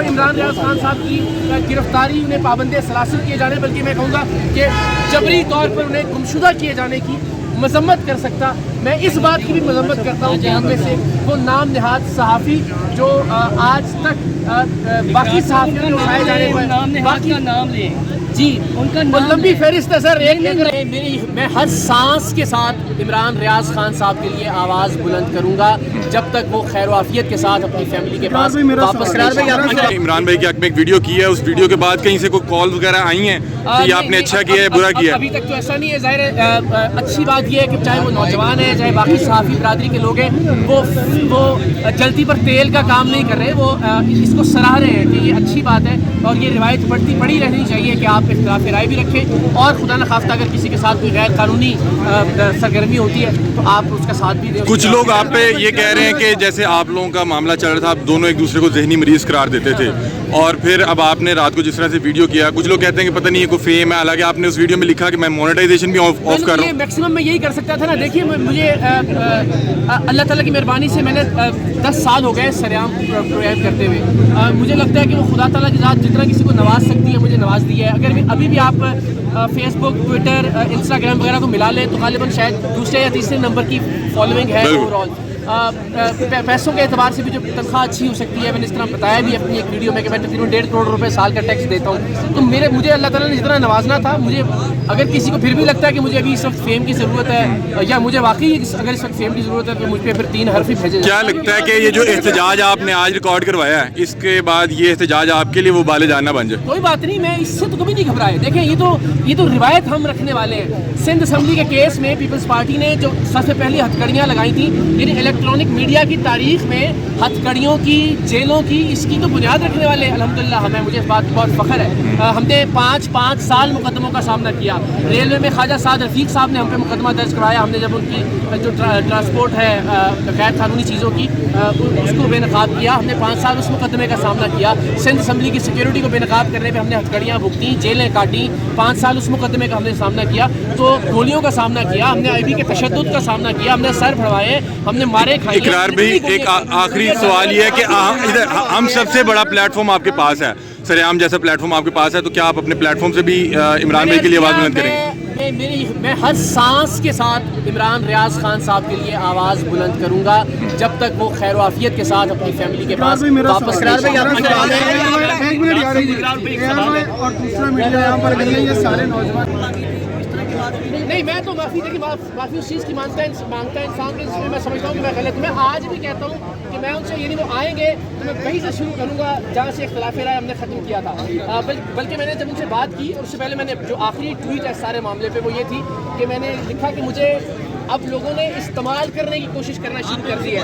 عمران ریاض خان صاحب کی گرفتاری، انہیں پابند سلاسل کیے جانے، بلکہ میں کہوں گا کہ جبری طور پر انہیں گمشدہ کیے جانے کی مذمت کر سکتا. میں اس بات کی بھی مذمت کرتا ہوں کہ ہم میں سے وہ نام نہاد صحافی جو آج تک باقی صحافیوں نے اٹھائے جانے پر باقی نام لیں جی ان کا لمبی فہرست ہے سر. میں ہر سانس کے ساتھ عمران ریاض خان صاحب کے لیے آواز بلند کروں گا جب تک وہ خیر و عافیت کے ساتھ اپنی فیملی کے پاس واپس. عمران بھائی کی آپ نے ایک ویڈیو کی ہے، اس ویڈیو کے بعد کہیں سے کوئی کال وغیرہ آئی ہیں کہ یہ آپ نے اچھا کیا ہے برا کیا ہے؟ ابھی تک تو ایسا نہیں ہے. ظاہر ہے اچھی بات یہ ہے کہ چاہے وہ نوجوان ہیں چاہے باقی صحافی برادری کے لوگ ہیں، وہ جلدی پر تیل کا کام نہیں کر رہے، وہ اس کو سراہ رہے ہیں کہ یہ اچھی بات ہے اور یہ روایت پڑی رہنی چاہیے کہ آپ اختلاف رائے بھی رکھیں اور خدا نخواستہ اگر کسی کے ساتھ کوئی غیر قانونی سرگرمی ہوتی ہے تو آپ اس کا ساتھ بھی دیں. کچھ لوگ آپ پہ یہ کہہ رہے ہیں کہ جیسے آپ لوگوں کا معاملہ چل رہا تھا، آپ دونوں ایک دوسرے کو ذہنی مریض قرار دیتے تھے، اور پھر اب آپ نے رات کو جس طرح سے ویڈیو کیا، کچھ لوگ کہتے ہیں کہ پتہ نہیں یہ کوئی فیم ہے، حالانکہ آپ نے اس ویڈیو میں لکھا کہ میں مونیٹائزیشن بھی آف کر رہا ہوں. میکسیمم میں یہی کر سکتا تھا نا. دیکھیے مجھے اللہ تعالیٰ کی مہربانی سے میں نے 10 سال ہو گئے سریام پروگرام کرتے ہوئے. مجھے لگتا ہے کہ وہ خدا تعالیٰ کی ذات جتنا کسی کو نواز سکتی ہے مجھے نواز دی ہے. اگر ابھی بھی آپ فیس بک، ٹویٹر، انسٹاگرام وغیرہ کو ملا لیں تو غالباً شاید دوسرے یا تیسرے نمبر کی فالوئنگ ہے اوور آل. پیسوں کے اعتبار سے بھی جو تنخواہ اچھی ہو سکتی ہے، میں نے اس طرح بتایا بھی اپنی ایک ویڈیو میں کہ میں تقریباً 1.5 کروڑ روپے سال کا ٹیکس دیتا ہوں. تو مجھے اللہ تعالیٰ نے جتنا نوازنا تھا، مجھے اگر کسی کو پھر بھی لگتا ہے کہ مجھے ابھی اس وقت فیم کی ضرورت ہے یا مجھے واقعی اگر اس وقت فیم کی ضرورت ہے تو مجھ پہ پھر 3 حرف ہی بھیجے. کیا لگتا ہے کہ یہ جو احتجاج آپ نے آج ریکارڈ کروایا ہے، اس کے بعد یہ احتجاج آپ کے لیے وہ بالے جان نہ بن جائے؟ کوئی بات نہیں، میں اس سے تو کبھی نہیں گھبرائے. دیکھیں یہ تو روایت ہم رکھنے والے ہیں. سندھ اسمبلی کے کیس میں پیپلز پارٹی نے جو سب سے پہلی ہتھکڑیاں لگائی تھیں، یعنی الیکٹرانک میڈیا کی تاریخ میں ہتھکڑیوں کی، جیلوں کی، اس کی تو بنیاد رکھنے والے ہیں. الحمدللہ مجھے اس بات پر بہت فخر ہے. ہم نے 5 سال مقدموں کا سامنا کیا. ریلوے میں خواجہ سعد رفیق صاحب نے ہم پہ مقدمہ درج کروایا. ہم نے جب ان کی جو ٹرانسپورٹ ہے غیر قانونی چیزوں کی اس کو بے نقاب کیا، ہم نے 5 سال اس مقدمے کا سامنا کیا. سندھ اسمبلی کی سیکیورٹی کو بے نقاب کرنے پہ ہم نے ہتھکڑیاں بھگتیں، جیلیں کاٹیں. 5 سال اس مقدمے کا ہم نے سامنا کیا. تو گولیوں کا سامنا کیا، ہم نے آئی بی کے تشدد کا سامنا کیا، ہم نے سر بھڑوائے، ہم نے مارے کھائے. اقرار بھائی ایک آخری سوال یہ ہے کہ ہم سب سے بڑا پلیٹ فارم آپ کے پاس ہے، سریام جیسا پلیٹ فارم آپ کے پاس ہے، تو کیا آپ اپنے پلیٹ فارم سے بھی عمران بھائی کے لیے آواز بلند کریں گے؟ میں ہر سانس کے ساتھ عمران ریاض خان صاحب کے لیے آواز بلند کروں گا جب تک وہ خیر و عافیت کے ساتھ اپنی فیملی کے پاس واپس. نہیں، میں تو معافی اس چیز کی مانگتا ہے انسان کے، جس میں میں سمجھتا ہوں کہ میں غلط. میں آج بھی کہتا ہوں کہ میں ان سے، یعنی وہ آئیں گے تو میں وہیں سے شروع کروں گا جہاں سے اختلاف رائے ہم نے ختم کیا تھا. بلکہ میں نے جب ان سے بات کی اور اس سے پہلے میں نے جو آخری ٹویٹ ہے سارے معاملے پہ وہ یہ تھی کہ میں نے لکھا کہ مجھے اب لوگوں نے استعمال کرنے کی کوشش کرنا شروع کر دی ہے.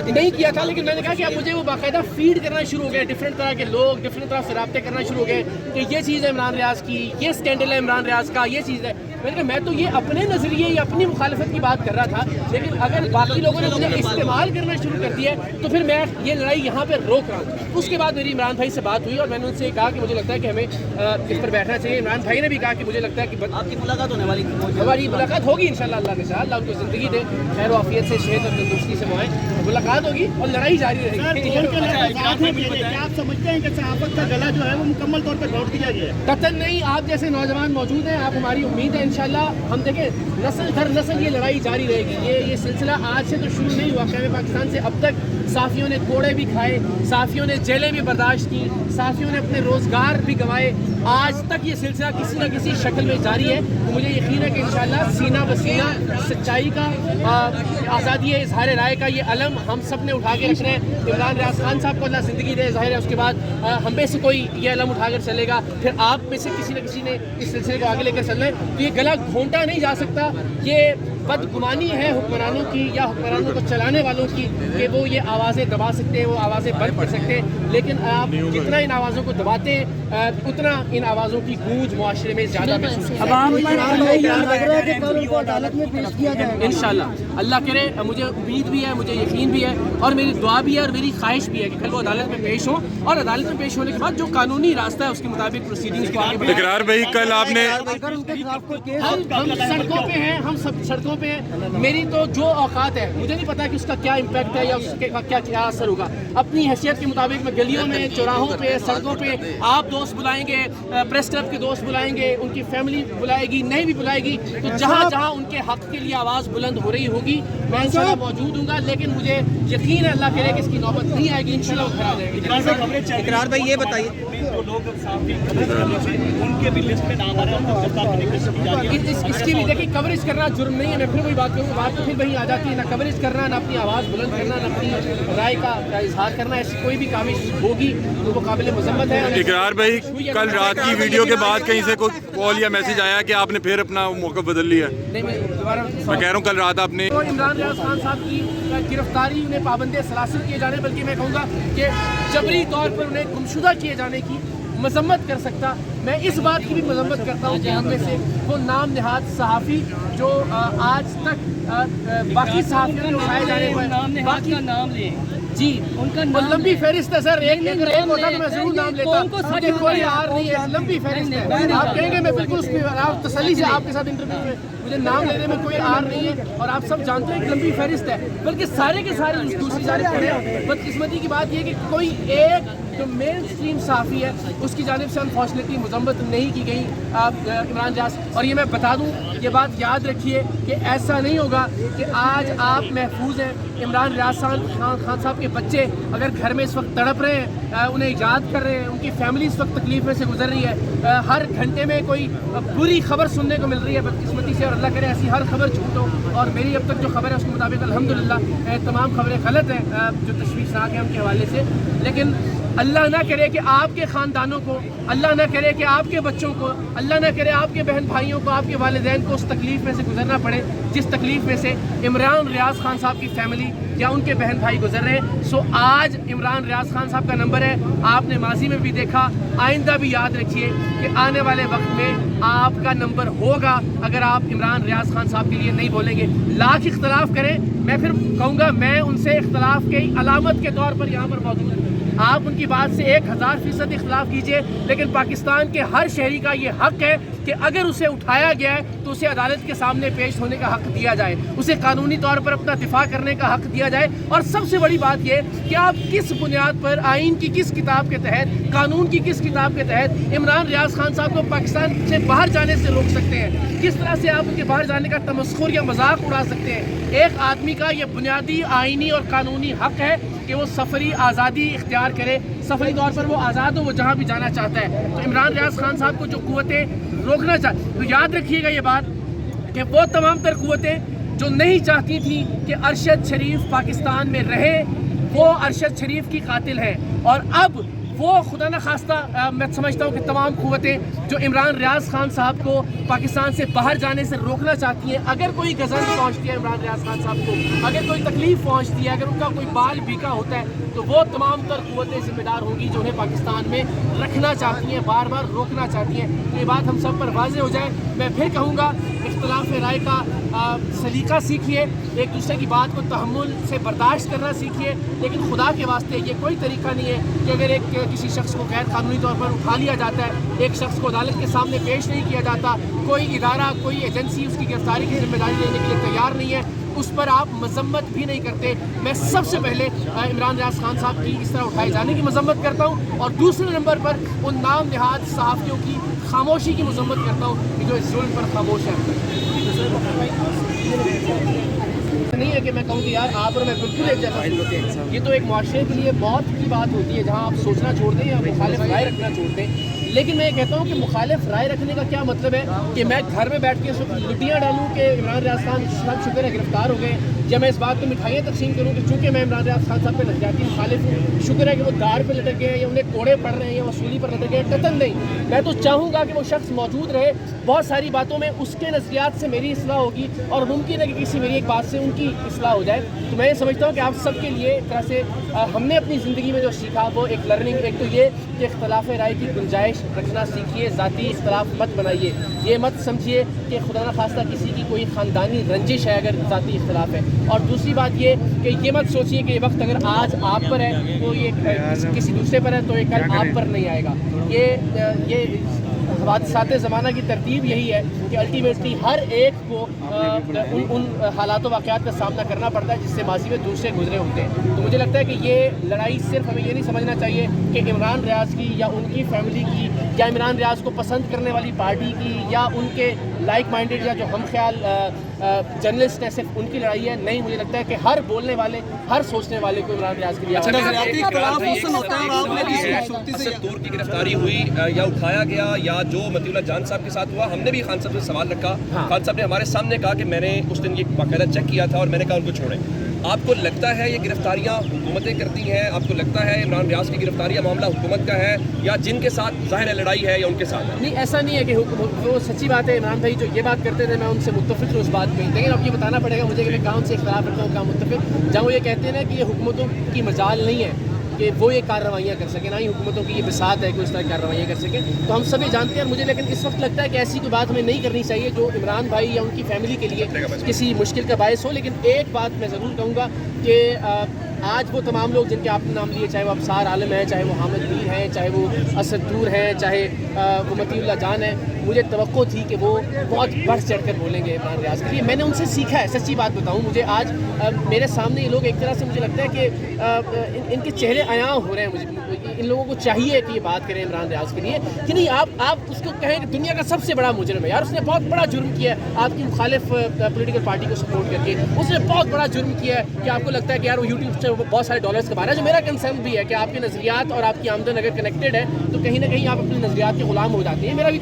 نہیں کیا تھا، لیکن میں نے کہا کہ اب مجھے وہ باقاعدہ فیڈ کرنا شروع ہو گئے، ڈفرینٹ طرح کے لوگ ڈفرینٹ طرح سے رابطے کرنا شروع ہو گئے کہ یہ چیز ہے عمران ریاض کی، یہ اسکینڈل ہے عمران ریاض کا، یہ چیز ہے. میں نے کہا میں تو یہ اپنے نظریے یا اپنی مخالفت کی بات کر رہا تھا، لیکن اگر باقی لوگوں نے مجھے استعمال کرنا شروع کر دیا ہے تو پھر میں یہ لڑائی یہاں پہ روک رہا ہوں. اس کے بعد میری عمران بھائی سے بات ہوئی اور میں نے ان سے کہا کہ مجھے لگتا ہے کہ ہمیں اس پر بیٹھنا چاہیے. عمران بھائی نے بھی کہا کہ مجھے لگتا ہے کہ آپ کی ملاقات ہونے والی تھی. ہماری ملاقات ہوگی انشاءاللہ، اللہ کے ساتھ. اللہ ان کو زندگی دے، خیر و عافیت سے، صحت اور تندرستی سے معائیں. ملاقات ہوگی اور لڑائی جاری رہے گی. آپ سمجھتے ہیں کہ صحافت کا گلا جو ہے وہ مکمل طور پر توڑ دیا گیا ہے؟ قطعاً نہیں. آپ جیسے نوجوان موجود ہیں، آپ ہماری امید ہے انشاءاللہ. ہم دیکھیں نسل در نسل یہ لڑائی جاری رہے گی. یہ سلسلہ آج سے تو شروع نہیں ہوا. قیام پاکستان سے اب تک صحافیوں نے کوڑے بھی کھائے، صحافیوں نے جیلیں بھی برداشت کی، صحافیوں نے اپنے روزگار بھی گنوائے. آج تک یہ سلسلہ کسی نہ کسی شکل میں جاری ہے. تو مجھے یقین ہے کہ انشاءاللہ سینہ بسینہ سچائی کا، آزادی اظہار رائے کا یہ علم ہم سب نے اٹھا کے رکھنا ہے. عمران ریاض خان صاحب کو اللہ زندگی دے، ظاہر ہے اس کے بعد ہم میں سے کوئی یہ علم اٹھا کر چلے گا، پھر آپ میں سے کسی نہ کسی نے اس سلسلے کو آگے لے کر چلنا ہے. تو یہ گلا گھونٹا نہیں جا سکتا. یہ بدگمانی ہے حکمرانوں کی یا حکمرانوں کو چلانے والوں کی کہ وہ یہ آوازیں دبا سکتے ہیں، وہ آوازیں بند کر سکتے ہیں. لیکن آپ جتنا ان آوازوں کو دباتے ہیں اتنا ان آوازوں کی گونج معاشرے میں زیادہ محسوس انشاءاللہ. اللہ کرے، مجھے امید بھی ہے، مجھے یقین بھی ہے اور میری دعا بھی ہے اور میری خواہش بھی ہے کہ کل وہ عدالت میں پیش ہوں اور عدالت میں پیش ہونے کے بعد جو قانونی راستہ ہے اس کے مطابق پروسیڈنگز کو آگے بڑھائیں. اقرار بھائی کل آپ نے ہم سڑکوں پہ ہیں، ہم سب سڑکوں सड़कों पे हैं। मेरी तो जो औकात है, मुझे नहीं पता कि उसका क्या इम्पैक्ट है या उसके क्या असर होगा। अपनी हैसियत के मुताबिक मैं गलियों में, चौराहों पे, सड़कों पे आप दोस्त बुलाएंगे, प्रेस क्लब के दोस्त बुलाएंगे, उनकी फैमिली बुलाएगी, नहीं भी बुलाएगी, तो जहाँ जहाँ उनके हक के लिए आवाज़ बुलंद हो रही होगी मैं इंशाल्लाह मौजूद हूँगा। लेकिन मुझे यकीन है, अल्लाह करे कि इसकी नौबत नहीं आएगी, इंशाल्लाह वो खड़ा जाएगी। इकरार भाई ये बताइए, जो लोग उनके भी लिस्ट में नाम आ रहे हैं, इसकी भी देखिए, कवरेज करना जुर्म नहीं है। मैं फिर वही बात करूँ, बात तो फिर वही आ जाती है, ना कवरेज करना, ना अपनी आवाज़ बुलंद करना, ना अपनी राय का इजहार करना। ऐसी कोई भी कामिश होगी तो वो काबिल मजम्मत है। इकरार भाई, कल रात की वीडियो के बाद कहीं से कोई कॉल या मैसेज आया कि आपने फिर अपना मौका बदल लिया? नहीं, मैं दोबारा मैं कह रहा हूँ कल रात आपने तो इमरान रियाज खान साहब की गिरफ्तारी, उन्हें पाबंदी सलासिल किए जाने, बल्कि मैं कहूँगा कि जबरी तौर पर उन्हें गुमशुदा किए जाने की मजम्मत कर सकता। मैं इस बात की भी मजम्मत करता हूँ कि हम में से वो नाम नहाद सहाफ़ी जो आज तक बाकी सहाफ़ियों ने उठाए जाने पर बाकी नाम ले जी उनका लंबी फहरिस्त है सर। एक होता तो मैं जरूर नाम लेता, मुझे कोई हार नहीं है, लंबी फहरिस्त है। आप कहेंगे मैं बिल्कुल उस पर आप तसल्ली से आपके साथ इंटरव्यू में, मुझे नाम लेने में कोई हार नहीं है। और आप सब जानते हो एक लंबी फहरिस्त है, बल्कि सारे के सारे दूसरी सारे खड़े हैं। बदकिस्मती की बात यह कि कोई एक जो मेन स्ट्रीम सहाफ़ी है उसकी जानिब से अनफॉर्चुनेटली मजम्मत नहीं की गई इमरान रियाज। और ये मैं बता दूँ, ये बात याद रखिए कि ऐसा नहीं होगा कि आज आप महफूज हैं। इमरान रियाज खान साहब के बच्चे अगर घर में इस वक्त तड़प रहे हैं, उन्हें याद कर रहे हैं, उनकी फैमिली इस वक्त तकलीफ में से गुजर रही है, हर घंटे में कोई बुरी खबर सुनने को मिल रही है बदकिस्मती से, और अल्लाह करे ऐसी हर खबर झूठ हो। और मेरी अब तक जो खबर है उसके मुताबिक अल्हम्दुलिल्लाह तमाम खबरें गलत हैं जो तशवीशनाक है उनके हवाले से। लेकिन अल्लाह ना करे कि आपके ख़ानदानों को, अल्लाह ना करे कि आपके बच्चों को, अल्लाह ना करे आपके बहन भाइयों को, आपके वालिदैन को उस तकलीफ़ में से गुजरना पड़े जिस तकलीफ़ में से इमरान रियाज खान साहब की फैमिली या उनके बहन भाई गुजर रहे हैं। सो आज इमरान रियाज खान साहब का नंबर है, आपने माजी में भी देखा, आइंदा भी याद रखिए कि आने वाले वक्त में आपका नंबर होगा अगर आप इमरान रियाज खान साहब के लिए नहीं बोलेंगे। लाख इख्तलाफ करें, मैं फिर कहूँगा मैं उनसे इख्तलाफ की अलामत के तौर पर यहाँ पर मौजूद हूँ। आप उनकी बात से 1000% इख्तलाफ कीजिए, लेकिन पाकिस्तान के हर शहरी का ये हक है कि अगर उसे उठाया गया है तो उसे अदालत के सामने पेश होने का हक दिया जाए, उसे कानूनी तौर पर अपना दिफा करने का हक दिया जाए। और सबसे बड़ी बात ये कि आप किस बुनियाद पर, आइन की किस किताब के तहत, कानून की किस किताब के तहत इमरान रियाज खान साहब को पाकिस्तान से बाहर जाने से रोक सकते हैं? किस तरह से आप उनके बाहर जाने का तमस्खुर या मजाक उड़ा सकते हैं? एक आदमी का ये बुनियादी आइनी और कानूनी हक है कि वो सफरी आज़ादी इख्तियार करे, सफरी तौर पर वो आज़ाद हो, वो जहाँ भी जाना चाहता है। तो इमरान रियाज खान साहब को जो कुव्वतें रोकना चाहते, तो याद रखिएगा ये बात कि वो तमाम तर कुव्वतें जो नहीं चाहती थी कि अरशद शरीफ पाकिस्तान में रहे, वो अरशद शरीफ की कातिल है। और अब वो खुदा न खास्ता मैं समझता हूँ कि तमाम कुव्वतें जो इमरान रियाज खान साहब को पाकिस्तान से बाहर जाने से रोकना चाहती हैं, अगर कोई गज़न पहुँचती है इमरान रियाज खान साहब को, अगर कोई तकलीफ़ पहुँचती है, अगर उनका कोई बाल बीका होता है, तो वो तमाम तर कुव्वतें जिम्मेदार होंगी जो उन्हें पाकिस्तान में रखना चाहती हैं, बार बार रोकना चाहती हैं। तो ये बात हम सब पर वाज़ेह हो जाए। मैं फिर कहूँगा, इख्तिलाफ़ राय का सलीका सीखिए, एक दूसरे की बात को तहम्मुल से बर्दाश्त करना सीखिए, लेकिन खुदा के वास्ते ये कोई तरीका नहीं है कि अगर किसी शख्स को गैर कानूनी तौर पर उठा लिया जाता है, एक शख्स को अदालत के सामने पेश नहीं किया जाता, कोई इदारा, कोई एजेंसी उसकी गिरफ्तारी की जिम्मेदारी लेने के लिए तैयार नहीं है, उस पर आप मजम्मत भी नहीं करते। मैं सबसे पहले इमरान रियाज खान साहब की इस तरह उठाए जाने की मजम्मत करता हूँ, और दूसरे नंबर पर उन नाम नहाद सहाफ़ियों की खामोशी की मजम्मत करता हूँ कि जो इस जुल्म पर खामोश है। नहीं है कि मैं कहूँ कि यार आप और मैं बिल्कुल एक जैसा सोचते हैं, ये तो एक मुआशरे के लिए मौत की बात होती है जहाँ आप सोचना छोड़ दें या मुखालिफ राय रखना छोड़ दें। लेकिन मैं ये कहता हूँ कि मुखालिफ राय रखने का क्या मतलब है कि मैं घर में बैठ के लुटियाँ डालूँ कि इमरान रियाज खान साहब शुक्र है गिरफ्तार हो गए, या मैं इस बात को मिठाइयाँ तकसीम करूँ कि चूँकि मैं इमरान रियाज खान साहब पे नजरियाती मुखालिफ हूँ, शुक्र है कि वो दार पे लटक गए हैं या उन्हें कोड़े पड़ रहे हैं या वसूली पर लटक गए, कतन नहीं। मैं तो चाहूँगा कि वो शख्स मौजूद रहे, बहुत सारी बातों में उसके नज़रियात से मेरी इस्लाह होगी और मुमकिन है कि किसी मेरी एक बात से उनकी इस्लाह हो जाए। तो मैं ये समझता हूँ कि आप सब के लिए एक तरह से हमने अपनी ज़िंदगी में जो सीखा वो एक लर्निंग, एक तो ये कि इख्तलाफ राय की गुंजाइश रखना सीखिए, ज़ाती इख्तलाफ मत बनाइए, ये मत समझिए कि खुदा न खास्ता किसी की कोई ख़ानदानी रंजिश है अगर ज़ाती इख्तलाफ है। और दूसरी बात ये कि ये मत सोचिए कि ये वक्त अगर आज आप पर है तो ये किसी दूसरे पर है तो ये कल आप पर नहीं आएगा। ये हादसात ज़माना की तरतीब यही है कि अल्टीमेटली हर एक को उन हालात वाक़यात का सामना करना पड़ता है जिससे माजी में दूसरे गुजरे होते हैं। तो मुझे लगता है कि ये लड़ाई सिर्फ हमें ये नहीं समझना चाहिए कि इमरान रियाज़ की या उनकी फैमिली की या इमरान रियाज़ को पसंद करने वाली पार्टी की या उनके लाइक माइंडेड या जो हम ख्याल जर्नलिस्ट हैं सिर्फ उनकी लड़ाई है। नहीं, मुझे लगता है कि हर बोलने वाले, हर सोचने वाले को इमरान रियाज़ के लिए असदूर की गिरफ्तारी हुई या उठाया गया या जो मतीउल्लाह जान साहब के साथ हुआ, हमने भी खान साहब से सवाल रखा। खान साहब ने हमारे सामने कहा कि मैंने उस दिन ये बाकायदा चेक किया था और मैंने कहा उनको छोड़ें। आपको लगता है ये गिरफ्तारियां हुकूमतें करती हैं? आपको लगता है इमरान रियाज़ की गिरफ्तारियां मामला हुकूमत का है या जिनके साथ ज़ाहिर है लड़ाई है या उनके साथ है? नहीं, ऐसा नहीं है कि वो सच्ची बात है। इमरान भाई जो ये बात करते थे मैं उनसे मुत्तफिक हूँ उस बात पे, लेकिन अब ये बताना पड़ेगा मुझे कि मैं कहाँ से इख्तिलाफ रखता हूँ, कहाँ मुत्तफिक। जहाँ वो ये कहते हैं ना कि ये हुकूमतों की मजाल नहीं है कि वो ये कार्रवाइयाँ कर सकें, ना ही हुकूमतों की ये बिसात है कि उस तरह कार्रवाइयाँ कर सकें। तो हम सभी जानते हैं, मुझे लेकिन इस वक्त लगता है कि ऐसी कोई बात हमें नहीं करनी चाहिए जो इमरान भाई या उनकी फैमिली के लिए किसी मुश्किल का बायस हो। लेकिन एक बात मैं ज़रूर कहूँगा कि आज वो तमाम लोग जिनके आपने नाम लिए, चाहे वो अबसार आलम है, चाहे वो हामिद मीर हैं, चाहे वो असदूर हैं, चाहे वो मतीउल्लाह जान है, मुझे तवक्को थी कि वो बहुत बढ़ चढ़ कर बोलेंगे इमरान रियाज़ के लिए। मैंने उनसे सीखा है, सच्ची बात बताऊँ। मुझे आज मेरे सामने ये लोग एक तरह से मुझे लगता है कि इनके चेहरे आया हो रहे हैं। मुझे इन लोगों को चाहिए कि ये बात करें इमरान रियाज़ के लिए कि नहीं, आप उसको कहें कि दुनिया का सबसे बड़ा मुजरिम है यार, उसने बहुत बड़ा जुर्म किया है आपकी मुखालिफ पॉलिटिकल पार्टी को सपोर्ट करके, उसने बहुत बड़ा जुर्म किया है कि आपको लगता है कि यार वो यूट्यूब से बहुत सारे डॉलर्स कमा रहा है। जो मेरा कंसर्न भी है कि आपके नज़रियात और आपकी आमदन अगर कनेक्टेड है तो कहीं ना कहीं आप अपने नज़रियात के गुलाम हो जाते हैं, मेरा भी।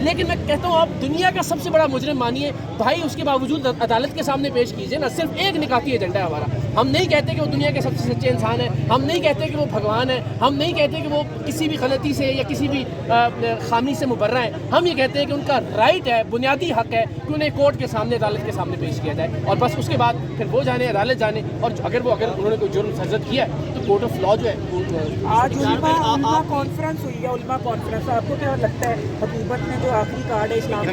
लेकिन मैं कहता हूँ आप दुनिया का सबसे बड़ा मुजरिम मानिए भाई, उसके बावजूद अदालत के सामने पेश कीजिए ना। सिर्फ एक निकाती एजेंडा है हमारा। हम नहीं कहते कि वो दुनिया के सबसे सच्चे इंसान है, हम नहीं कहते कि वो भगवान है, हम नहीं कहते कि वो किसी भी गलती से या किसी भी खामी से मुबर्रा है। हम ये कहते हैं कि उनका राइट है, बुनियादी हक है कि उन्हें कोर्ट के सामने, अदालत के सामने पेश किया जाए और बस उसके बाद फिर वो जाने, अदालत जाने। और अगर उन्होंने कोई जुर्म फर्जद किया है तो कोर्ट ऑफ लॉ जो है। आज उल्मा कॉन्फ्रेंस हुई है, उल्मा कॉन्फ्रेंस, आपको क्या लगता है हुकूमत ने जो आखिरी कार्ड है इस्लाम का,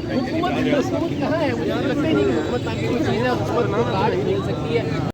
हुकूमत कहाँ है? मुझे लगता ही नहीं कि हुकूमत नाम की कोई चीज़ है, हुकूमत को कार्ड मिल सकती है।